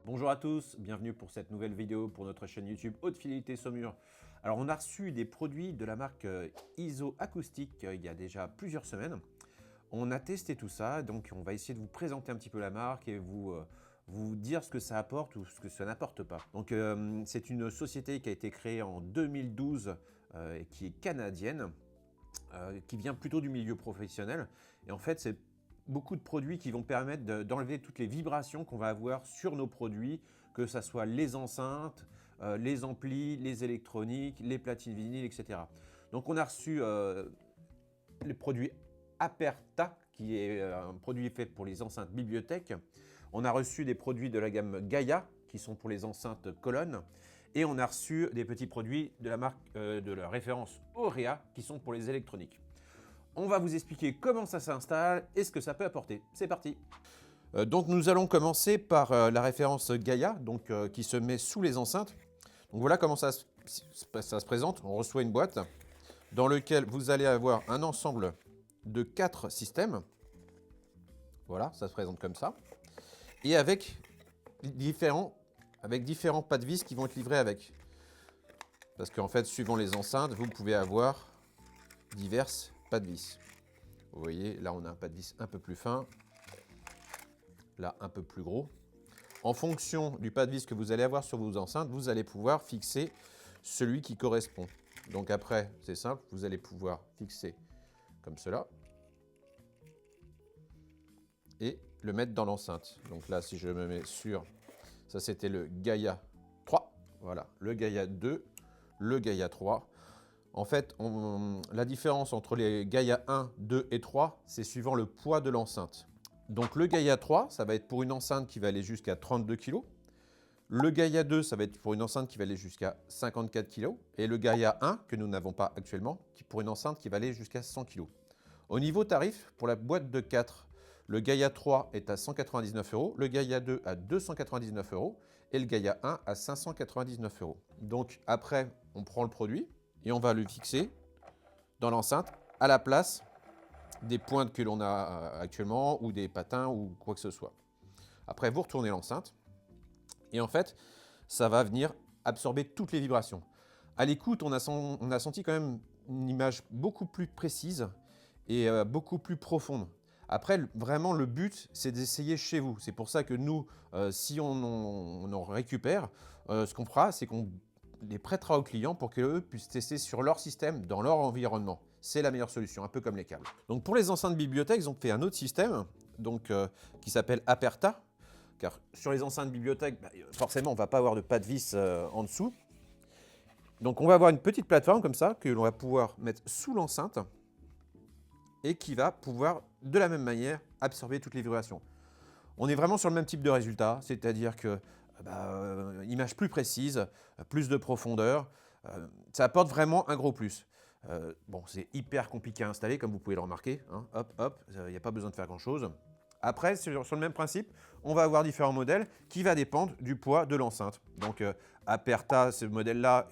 Bonjour à tous, bienvenue pour cette nouvelle vidéo pour notre chaîne YouTube Haute Fidélité Saumur. Alors on a reçu des produits de la marque ISO Acoustique il y a déjà plusieurs semaines. On a testé tout ça, donc on va essayer de vous présenter un petit peu la marque et vous dire ce que ça apporte ou ce que ça n'apporte pas. Donc c'est une société qui a été créée en 2012 et qui est canadienne, qui vient plutôt du milieu professionnel. Et en fait c'est beaucoup de produits qui vont permettre d'enlever toutes les vibrations qu'on va avoir sur nos produits, que ce soit les enceintes, les amplis, les électroniques, les platines vinyles, etc. Donc on a reçu les produits Aperta, qui est un produit fait pour les enceintes bibliothèques. On a reçu des produits de la gamme Gaia, qui sont pour les enceintes colonnes. Et on a reçu des petits produits de la marque de la référence Aurea, qui sont pour les électroniques. On va vous expliquer comment ça s'installe et ce que ça peut apporter. C'est parti. Donc nous allons commencer par la référence Gaia, qui se met sous les enceintes. Donc voilà comment ça se présente. On reçoit une boîte dans laquelle vous allez avoir un ensemble de 4 systèmes. Voilà, ça se présente comme ça. Et avec différents pas de vis qui vont être livrés avec. Parce qu'en fait, suivant les enceintes, vous pouvez avoir diverses pas de vis. Vous voyez, là on a un pas de vis un peu plus fin, là un peu plus gros. En fonction du pas de vis que vous allez avoir sur vos enceintes, vous allez pouvoir fixer celui qui correspond. Donc après, c'est simple, vous allez pouvoir fixer comme cela et le mettre dans l'enceinte. Donc là, si je me mets sur, ça c'était le Gaia 3, voilà, le Gaia 2, le Gaia 3. En fait, la différence entre les Gaia 1, 2 et 3, c'est suivant le poids de l'enceinte. Donc le Gaia 3, ça va être pour une enceinte qui va aller jusqu'à 32 kg. Le Gaia 2, ça va être pour une enceinte qui va aller jusqu'à 54 kg. Et le Gaia 1, que nous n'avons pas actuellement, qui pour une enceinte qui va aller jusqu'à 100 kg. Au niveau tarif, pour la boîte de 4, le Gaia 3 est à 199 €, le Gaia 2 à 299 € et le Gaia 1 à 599 €. Donc après, on prend le produit et on va le fixer dans l'enceinte à la place des pointes que l'on a actuellement ou des patins ou quoi que ce soit. Après, vous retournez l'enceinte et en fait, ça va venir absorber toutes les vibrations. À l'écoute, on a senti quand même une image beaucoup plus précise et beaucoup plus profonde. Après, vraiment, le but, c'est d'essayer chez vous. C'est pour ça que nous, si on en récupère, ce qu'on fera, c'est qu'on les prêtera aux clients pour qu'eux puissent tester sur leur système, dans leur environnement. C'est la meilleure solution, un peu comme les câbles. Donc pour les enceintes bibliothèques, ils ont fait un autre système qui s'appelle Aperta. Car sur les enceintes bibliothèques, forcément, on ne va pas avoir de pas de vis en dessous. Donc on va avoir une petite plateforme comme ça que l'on va pouvoir mettre sous l'enceinte et qui va pouvoir, de la même manière, absorber toutes les vibrations. On est vraiment sur le même type de résultat, c'est-à-dire que image plus précise, plus de profondeur, ça apporte vraiment un gros plus. Bon, c'est hyper compliqué à installer, comme vous pouvez le remarquer. Hein. Hop, hop, il n'y a pas besoin de faire grand-chose. Après, sur le même principe, on va avoir différents modèles qui va dépendre du poids de l'enceinte. Donc, Aperta, ce modèle-là,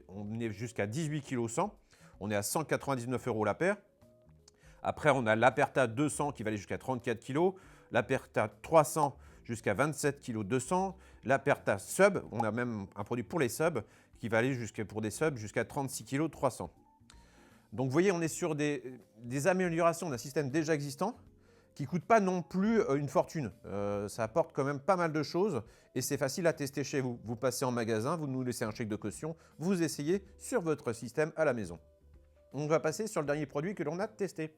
on est jusqu'à 18 kg 100. On est à 199 € la paire. Après, on a l'Aperta 200 qui va aller jusqu'à 34 kg, l'Aperta 300 jusqu'à 27 kg 200, l'Aperta Sub, on a même un produit pour les subs qui va aller pour des subs jusqu'à 36 kg 300. Donc vous voyez, on est sur des améliorations d'un système déjà existant qui ne coûte pas non plus une fortune. Ça apporte quand même pas mal de choses et c'est facile à tester chez vous. Vous passez en magasin, vous nous laissez un chèque de caution, vous essayez sur votre système à la maison. On va passer sur le dernier produit que l'on a testé.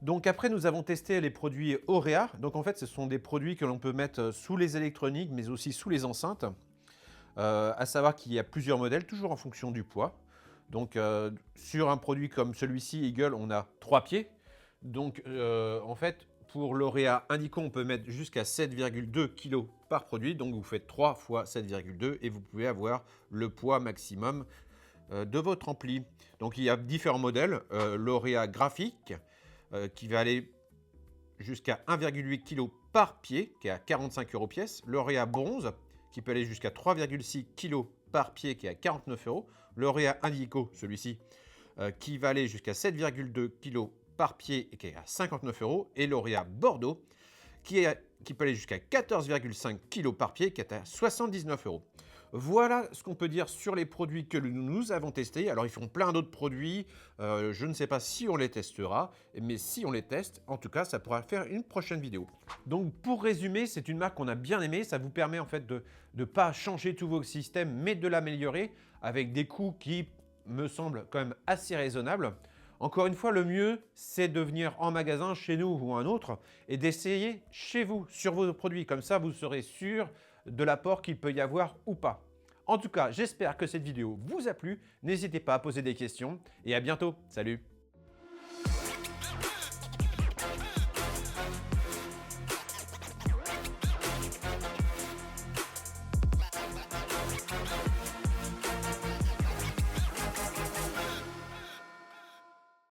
Donc après, nous avons testé les produits Aurea. Donc en fait, ce sont des produits que l'on peut mettre sous les électroniques, mais aussi sous les enceintes. À savoir qu'il y a plusieurs modèles, toujours en fonction du poids. Donc sur un produit comme celui-ci, Eagle, on a 3 pieds. Donc en fait, pour l'Aurea Indico, on peut mettre jusqu'à 7,2 kg par produit. Donc vous faites 3 fois 7,2 et vous pouvez avoir le poids maximum de votre ampli. Donc il y a différents modèles. L'Aurea Graphique, qui va aller jusqu'à 1,8 kg par pied, qui est à 45 € pièce. L'Aurea Bronze, qui peut aller jusqu'à 3,6 kg par pied, qui est à 49 €. L'Aurea Indico, celui-ci, qui va aller jusqu'à 7,2 kg par pied, et qui est à 59 €. Et l'Aurea Bordeaux, qui est qui peut aller jusqu'à 14,5 kg par pied, qui est à 79 €. Voilà ce qu'on peut dire sur les produits que nous avons testés. Alors, ils font plein d'autres produits. Je ne sais pas si on les testera, mais si on les teste, en tout cas, ça pourra faire une prochaine vidéo. Donc, pour résumer, c'est une marque qu'on a bien aimée. Ça vous permet en fait de ne pas changer tous vos systèmes, mais de l'améliorer avec des coûts qui me semblent quand même assez raisonnables. Encore une fois, le mieux, c'est de venir en magasin chez nous ou un autre et d'essayer chez vous, sur vos produits. Comme ça, vous serez sûr de l'apport qu'il peut y avoir ou pas. En tout cas, j'espère que cette vidéo vous a plu. N'hésitez pas à poser des questions et à bientôt. Salut!